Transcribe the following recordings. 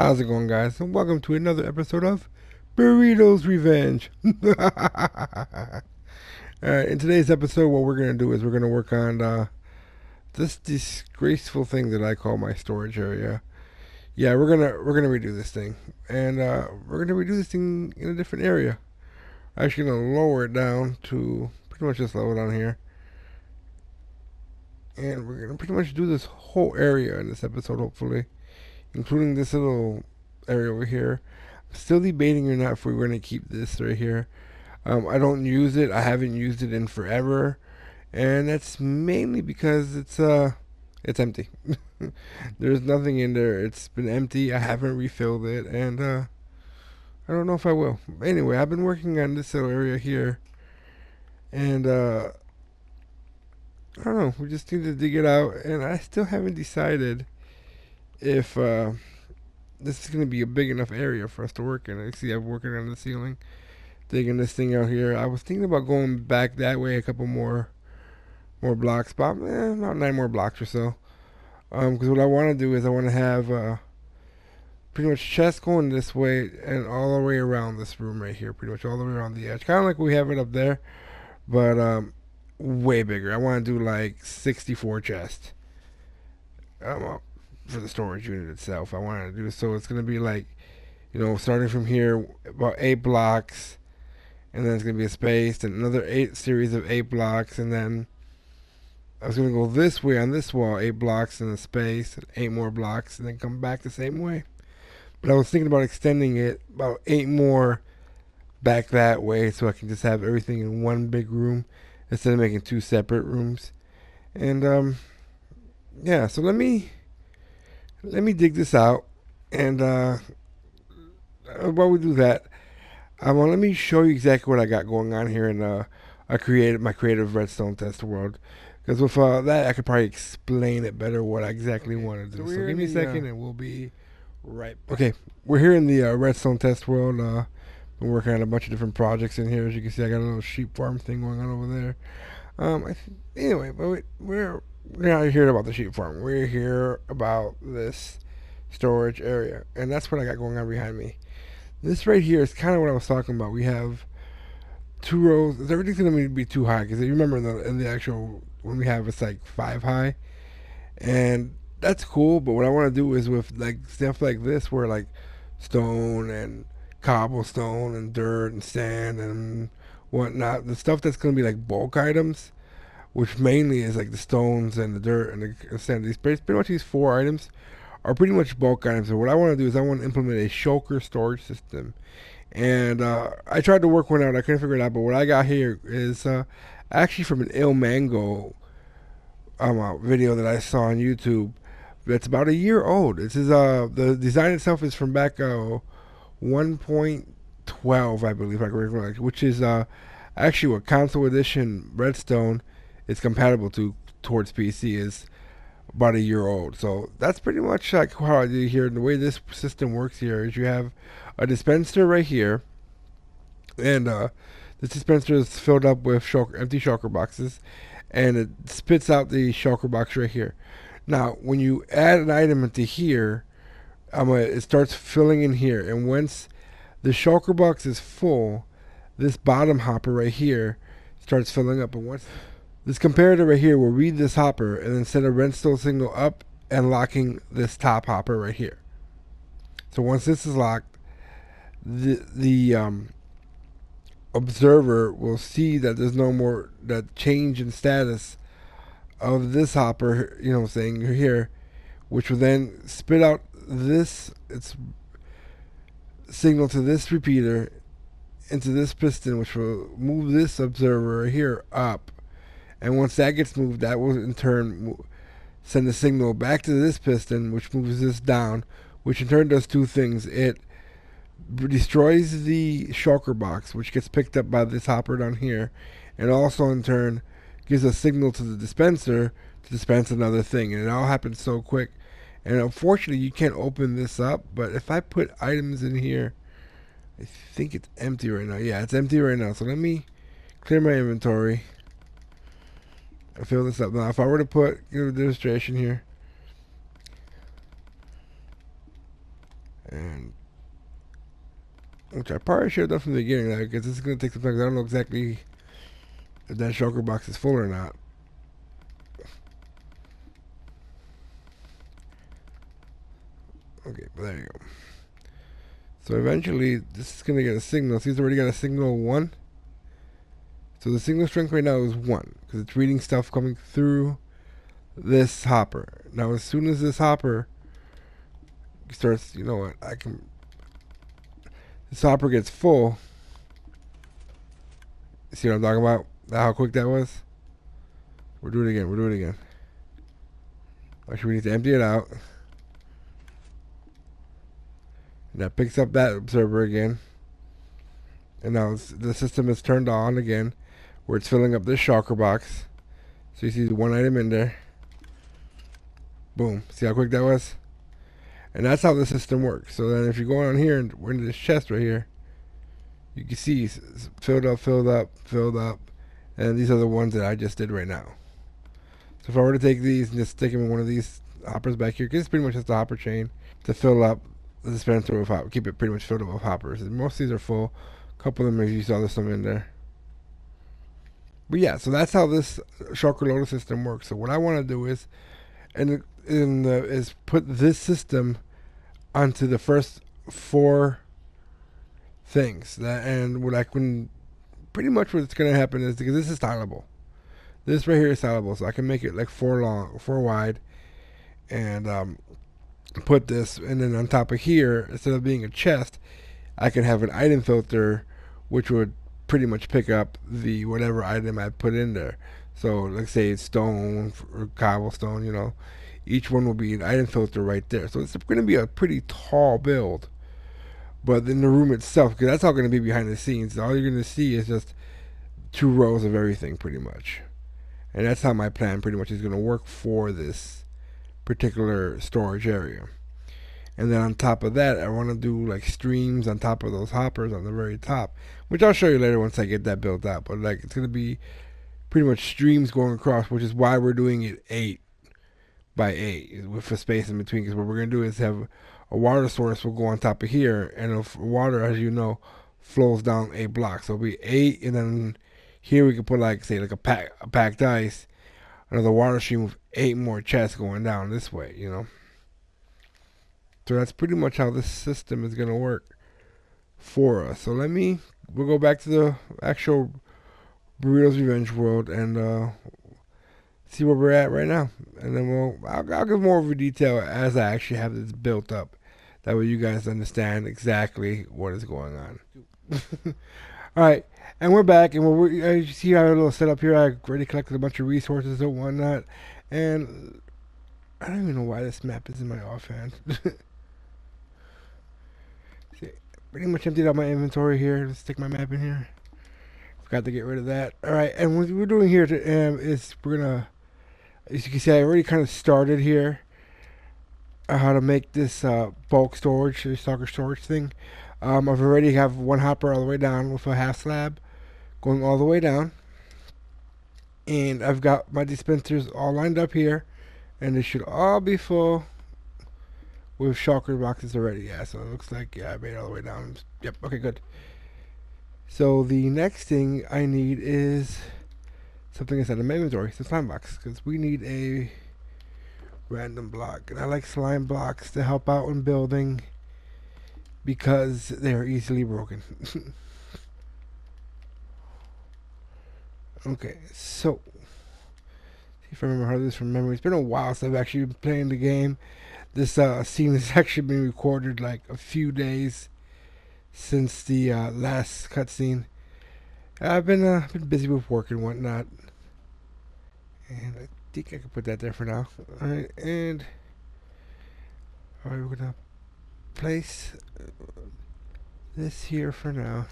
How's it going, guys? And welcome to another episode of Burrito's Revenge. In today's episode, what we're gonna do is we're gonna work on this disgraceful thing that I call my storage area. Yeah, we're gonna redo this thing, and we're gonna redo this thing in a different area. I'm actually gonna lower it down to pretty much this level down here, and we're gonna pretty much do this whole area in this episode, hopefully, including this little area over here. I'm still debating or not if we're going to keep this right here. I don't use it. I haven't used it in forever, and that's mainly because it's empty. There's nothing in there. It's been empty. I haven't refilled it, and I don't know if I will. Anyway, I've been working on this little area here, and I don't know. We just need to dig it out, and I still haven't decided if this is going to be a big enough area for us to work in. I see I'm working on the ceiling, digging this thing out here. I was thinking about going back that way a couple more blocks, about 9 more blocks or so. Because what I want to do is I want to have pretty much chests going this way and all the way around this room right here, pretty much all the way around the edge, kind of like we have it up there, but way bigger. I want to do like 64 chests. For the storage unit itself. I want to do so. It's going to be like, starting from here, about 8 blocks, and then it's going to be a space, and another 8 series of 8 blocks, and then I was going to go this way on this wall, 8 blocks in a space, and 8 more blocks, and then come back the same way. But I was thinking about extending it about 8 more back that way, so I can just have everything in one big room instead of making 2 separate rooms. And yeah, so let me dig this out, and while we do that, let me show you exactly what I got going on here in my creative redstone test world. Because with that, I could probably explain it better what I exactly want to do. So give me a second, and we'll be right back. Okay, we're here in the redstone test world. Been working on a bunch of different projects in here. As you can see, I got a little sheep farm thing going on over there. Anyway, but we're not here about the sheep farm. We're here about this storage area, and that's what I got going on behind me. This right here is kind of what I was talking about. We have 2 rows. Everything's going to be too high because you remember in the actual when we have it's like 5 high, and that's cool. But what I want to do is with like stuff like this, where like stone and cobblestone and dirt and sand and whatnot, the stuff that's going to be like bulk items, which mainly is like the stones and the dirt and the sand. Pretty much these 4 items are pretty much bulk items. So what I want to do is I want to implement a shulker storage system. And I tried to work one out. I couldn't figure it out. But what I got here is actually from an Il Mango video that I saw on YouTube. That's about a year old. This is the design itself is from back 1.12, I believe, which is actually what console edition Redstone is compatible to towards PC is about a year old. So that's pretty much like how I do here. And the way this system works here is you have a dispenser right here, and this dispenser is filled up with empty shulker boxes, and it spits out the shulker box right here. Now, when you add an item into here, it starts filling in here, and once the shulker box is full, this bottom hopper right here starts filling up. And once this comparator right here will read this hopper and then send a redstone signal up and locking this top hopper right here. So once this is locked, the observer will see that there's no more that change in status of this hopper, saying here, which will then spit out its signal to this repeater into this piston, which will move this observer here up. And once that gets moved, that will in turn send a signal back to this piston, which moves this down, which in turn does 2 things. It destroys the shulker box, which gets picked up by this hopper down here, and also in turn gives a signal to the dispenser to dispense another thing. And it all happens so quick. And unfortunately, you can't open this up, but if I put items in here, I think it's empty right now. Yeah, it's empty right now. So let me clear my inventory. I fill this up. Now, if I were to put the demonstration here, And which I probably should have done from the beginning, because this is going to take some time. I don't know exactly if that shulker box is full or not. Okay, but there you go. So eventually, this is going to get a signal. See, it's already got a signal 1. So the signal strength right now is 1, because it's reading stuff coming through this hopper. Now, as soon as this hopper starts, you know what, this hopper gets full. See what I'm talking about? How quick that was? We'll do it again. Actually, we need to empty it out. And that picks up that observer again. And now the system is turned on again, where it's filling up this shulker box. So you see the 1 item in there. Boom. See how quick that was? And that's how the system works. So then if you go on here and we're in this chest right here, you can see it's filled up. And these are the ones that I just did right now. So if I were to take these and just stick them in one of these hoppers back here, because it's pretty much just a hopper chain to fill up the dispenser with hoppers. Keep it pretty much filled up with hoppers. Most of these are full. A couple of them, as you saw, there's some in there. But yeah, so that's how this shulker loader system works. So what I want to do is, is put this system onto the first 4 things. Pretty much what's going to happen is, because this is stylable. This right here is stylable, so I can make it like 4 wide, and put this, and then on top of here, instead of being a chest, I can have an item filter, which would pretty much pick up the whatever item I put in there. So let's say it's stone or cobblestone, each one will be an item filter right there. So it's going to be a pretty tall build. But in the room itself, because that's all going to be behind the scenes, all you're going to see is just 2 rows of everything pretty much. And that's how my plan pretty much is going to work for this particular storage area. And then on top of that, I want to do like streams on top of those hoppers on the very top, which I'll show you later once I get that built out. But like, it's going to be pretty much streams going across, which is why we're doing it 8 by 8 with a space in between. Because what we're going to do is have a water source will go on top of here, and if water, as you know, flows down 8 blocks. So it'll be 8, and then here we could put like, say, like a packed ice, another water stream with 8 more chests going down this way, So that's pretty much how this system is going to work for us. So we'll go back to the actual Burrito's Revenge world and see where we're at right now. And then I'll give more of a detail as I actually have this built up. That way you guys understand exactly what is going on. Alright, and we're back, and as you see, I have a little setup here. I already collected a bunch of resources and whatnot. And I don't even know why this map is in my offhand. Pretty much emptied out my inventory here. Let's stick my map in here. Forgot to get rid of that. Alright, and what we're doing here is we're gonna, as you can see, I already kind of started here how to make this bulk storage, this stalker storage thing. I've already have 1 hopper all the way down with a half slab going all the way down, and I've got my dispensers all lined up here, and they should all be full with shulker boxes already. Yeah, so it looks like, I made it all the way down. Yep, okay, good. So the next thing I need is something inside of my inventory, some slime blocks, because we need a random block. And I like slime blocks to help out in building because they are easily broken. Okay, so see if I remember how this from memory. It's been a while since I've actually been playing the game. This scene has actually been recorded like a few days since the last cutscene. I've been busy with work and whatnot, and I think I can put that there for now. Alright, and we're gonna place this here for now.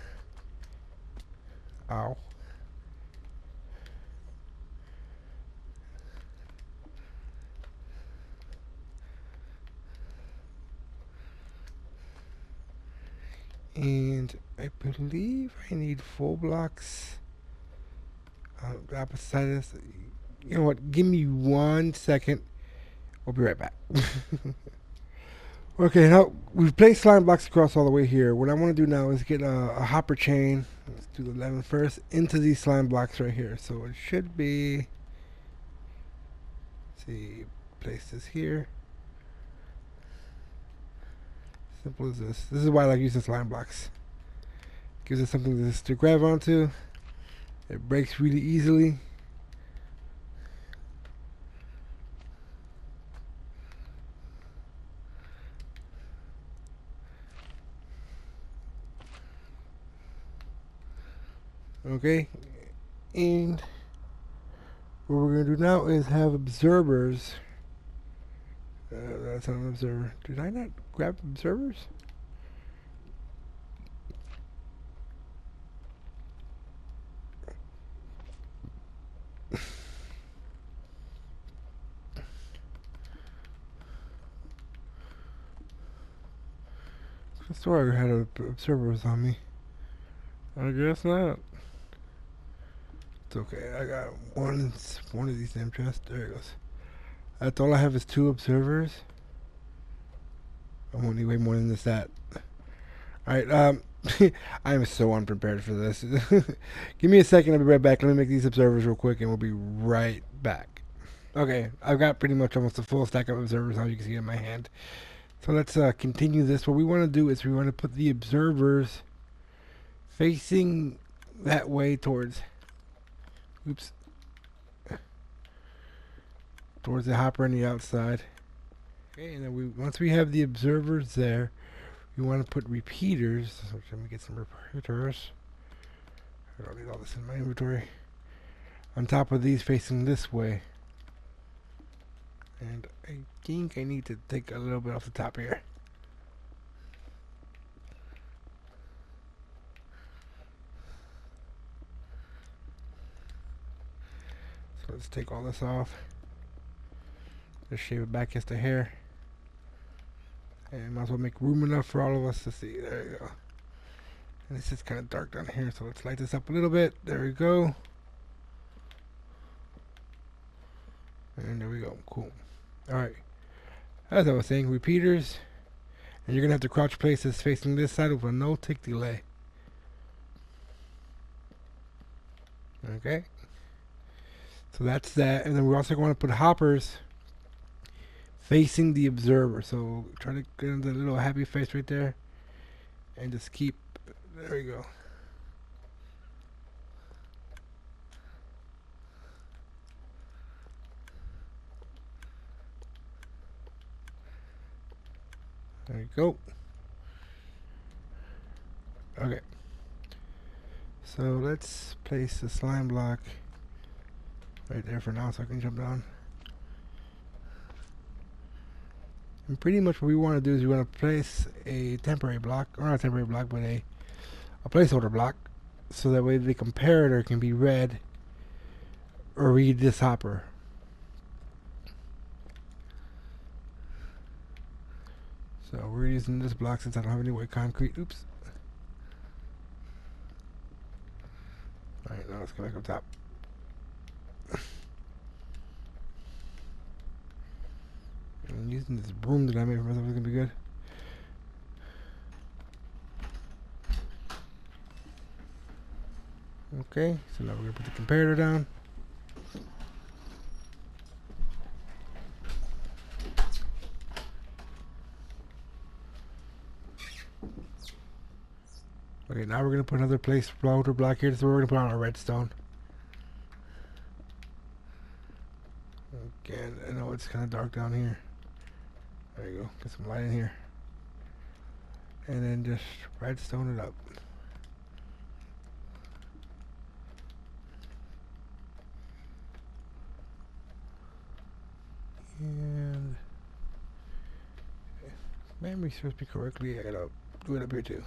Ow. And I believe I need full blocks on the opposite side of this. You know what? Give me 1 second. We'll be right back. Okay, now we've placed slime blocks across all the way here. What I want to do now is get a hopper chain. Let's do the 11 first into these slime blocks right here. So it should be. Let's see, place this here. Simple as this. This is why I like using slime blocks. Gives us something to grab onto. It breaks really easily. Okay, and what we're going to do now is have observers. That's not an observer. Did I not grab observers? I swore I had observers on me. I guess not. It's okay. I got one of these damn chests. There it goes. That's all I have is 2 observers. I'm only way more than this that. Alright, I am so unprepared for this. Give me a second, I'll be right back. Let me make these observers real quick and we'll be right back. Okay, I've got pretty much almost a full stack of observers now, you can see in my hand. So let's continue this. What we want to do is we want to put the observers facing that way towards, oops, towards the hopper on the outside. Okay, and then once we have the observers there, we want to put repeaters. So let me get some repeaters. I don't need all this in my inventory. On top of these facing this way. And I think I need to take a little bit off the top here. So let's take all this off. Just shave it back just a hair. And might as well make room enough for all of us to see. There you go. And this is kind of dark down here, so let's light this up a little bit. There we go. And there we go. Cool. Alright. As I was saying, repeaters. And you're going to have to crouch place this facing this side with a no tick delay. Okay. So that's that. And then we're also going to put hoppers facing the observer. So try to get into the little happy face right there. And just keep. There we go. There you go. Okay. So let's place the slime block right there for now so I can jump down. And pretty much what we want to do is we want to place a temporary block, or not a temporary block, but a placeholder block, so that way the comparator can be read or read this hopper. So we're using this block since I don't have any white concrete. Oops. Alright, now let's go back up top. I'm using this broom that I made for myself is gonna be good. Okay, so now we're gonna put the comparator down. Okay, now we're gonna put another placeholder block here. So we're gonna put on our redstone. Again, I know it's kind of dark down here. There you go. Get some light in here. And then just redstone it up. And if memory serves me correctly, I gotta do it up here too.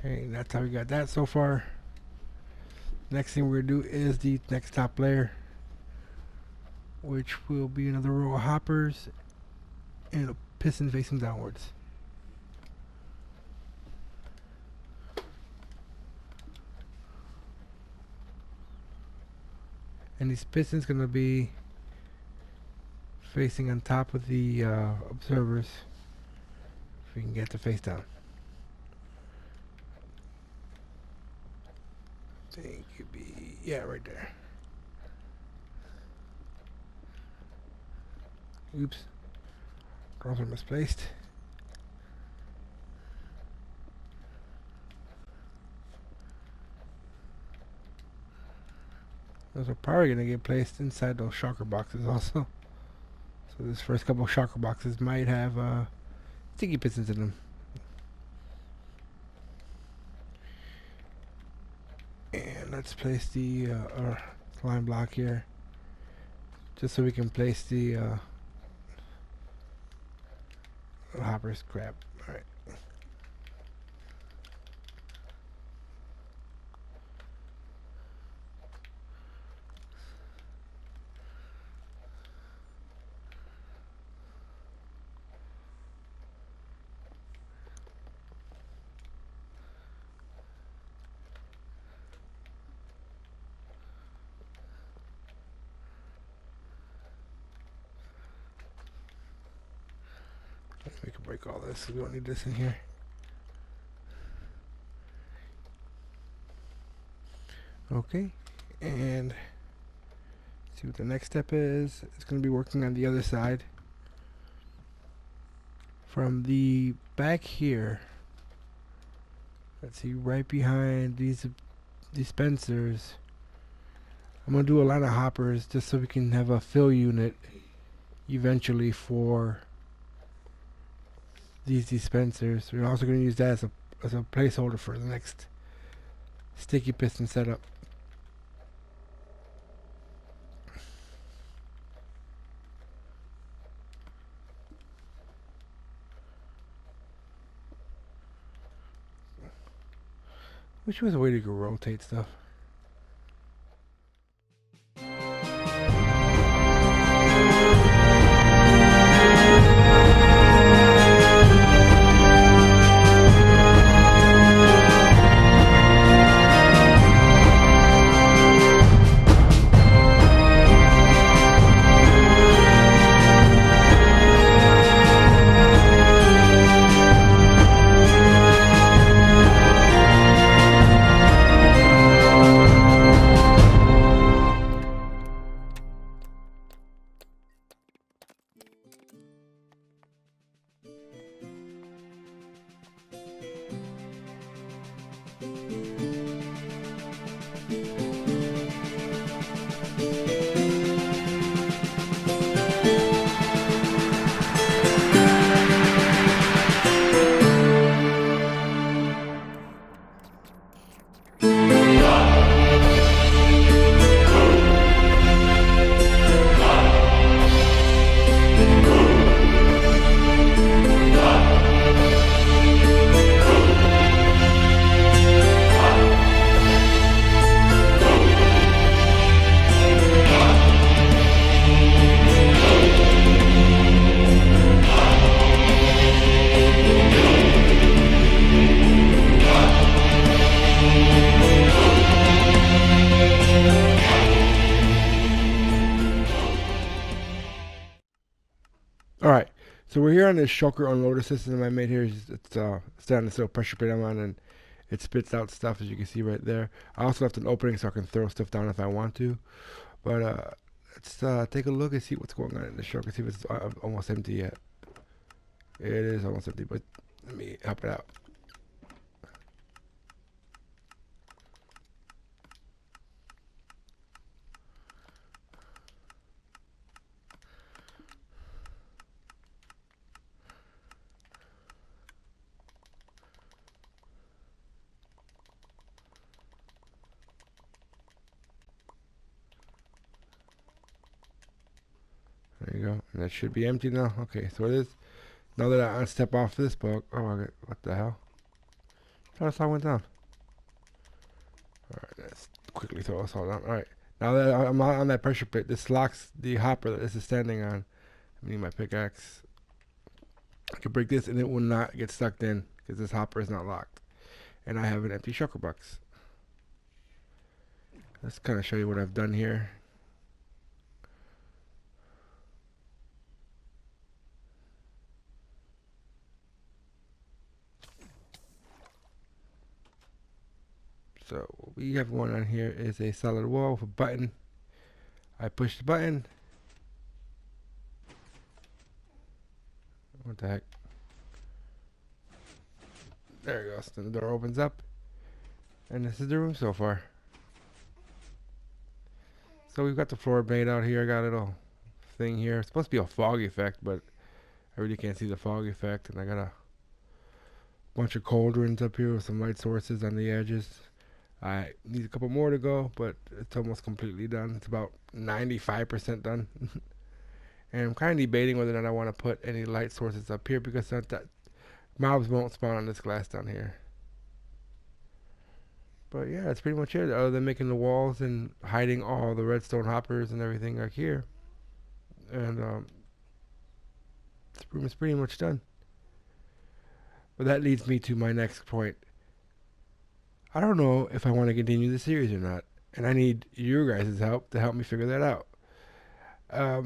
Okay, that's how we got that so far. Next thing we're gonna do is the next top layer, which will be another row of hoppers and a piston facing downwards. And these pistons gonna be facing on top of the observers. If we can get the face down. I think it'd be, yeah, right there. Oops. Girls are misplaced. Those are probably going to get placed inside those shocker boxes also. So this first couple of shocker boxes might have sticky pistons in them. And let's place the line block here, just so we can place the hoppers. Crap. All right. We can break all this. We don't need this in here. Okay, and see what the next step is. It's going to be working on the other side. From the back here, let's see, right behind these dispensers, I'm going to do a line of hoppers just so we can have a fill unit eventually for these dispensers. We're also going to use that as a placeholder for the next sticky piston setup. Which was a way to go rotate stuff. Alright, so we're here on this shulker unloader system I made here. It's on this little pressure plate I'm on, and it spits out stuff, as you can see right there. I also left an opening so I can throw stuff down if I want to. But let's take a look and see what's going on in the shulker. See if it's almost empty yet. It is almost empty, but let me help it out. There you go. And that should be empty now. Okay, so it is. Now that I unstep off this book. Oh, what the hell? How this all went down? Alright, let's quickly throw this all down. Alright, now that I'm on that pressure plate, this locks the hopper that this is standing on. I need my pickaxe. I can break this and it will not get sucked in because this hopper is not locked. And I have an empty shulker box. Let's kind of show you what I've done here. So what we have going on here is a solid wall with a button. I push the button. What the heck? There it goes. Then the door opens up. And this is the room so far. So we've got the floor made out here. I got a little thing here. It's supposed to be a fog effect, but I really can't see the fog effect. And I got a bunch of cauldrons up here with some light sources on the edges. I need a couple more to go, but it's almost completely done. It's about 95% done. And I'm kind of debating whether or not I want to put any light sources up here because that mobs won't spawn on this glass down here. But yeah, that's pretty much it. Other than making the walls and hiding all the redstone hoppers and everything like here. And this room is pretty much done. But that leads me to my next point. I don't know if I want to continue the series or not. And I need your guys' help to help me figure that out. I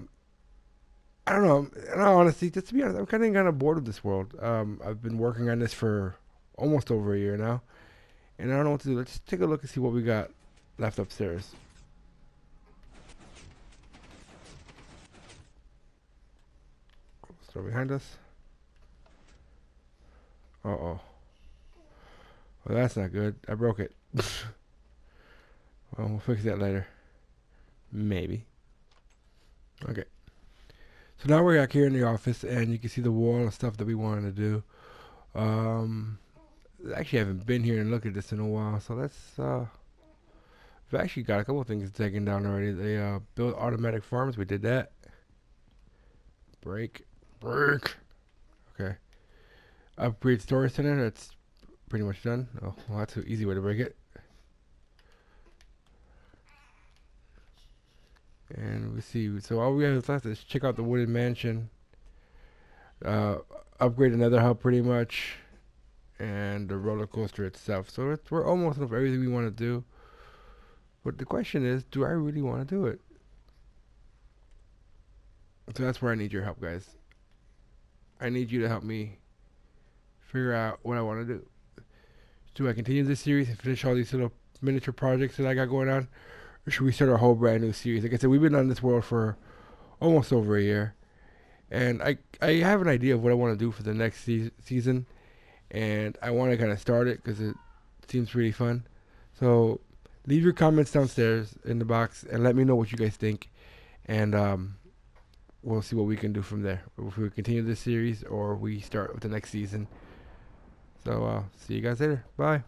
don't know. In all honesty, just to be honest, I'm kind of bored of this world. I've been working on this for almost over a year now. And I don't know what to do. Let's take a look and see what we got left upstairs. Store behind us. Uh-oh. Well, that's not good. I broke it. Well, we'll fix that later. Maybe. Okay. So now we're back here in the office, and you can see the wall and stuff that we wanted to do. Actually, I haven't been here and looked at this in a while, so let's. We've actually got a couple of things taken down already. They built automatic farms. We did that. Break. Okay. Upgrade storage center. That's pretty much done. Oh, well, that's an easy way to break it. And we see. So all we have left is check out the wooden mansion. Upgrade another hub pretty much. And the roller coaster itself. So we're almost done for everything we want to do. But the question is, do I really want to do it? So that's where I need your help, guys. I need you to help me figure out what I want to do. Do I continue this series and finish all these little miniature projects that I got going on? Or should we start a whole brand new series? Like I said, we've been on this world for almost over a year. And I have an idea of what I want to do for the next season. And I want to kind of start it because it seems pretty fun. So leave your comments downstairs in the box and let me know what you guys think. And we'll see what we can do from there. If we continue this series or we start with the next season. So see you guys later. Bye.